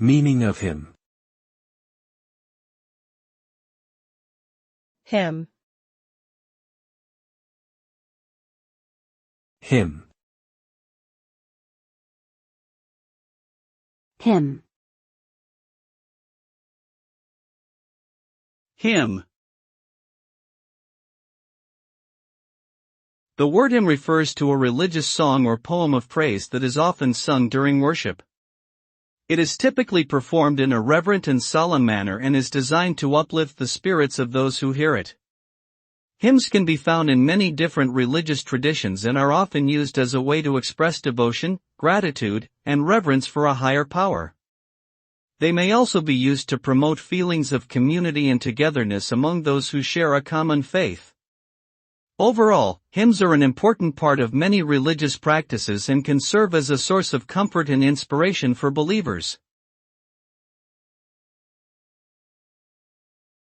Meaning of hymn. Hymn. Hymn. Hymn. Hymn. The word hymn refers to a religious song or poem of praise that is often sung during worship. It is typically performed in a reverent and solemn manner and is designed to uplift the spirits of those who hear it. Hymns can be found in many different religious traditions and are often used as a way to express devotion, gratitude, and reverence for a higher power. They may also be used to promote feelings of community and togetherness among those who share a common faith. Overall, hymns are an important part of many religious practices and can serve as a source of comfort and inspiration for believers.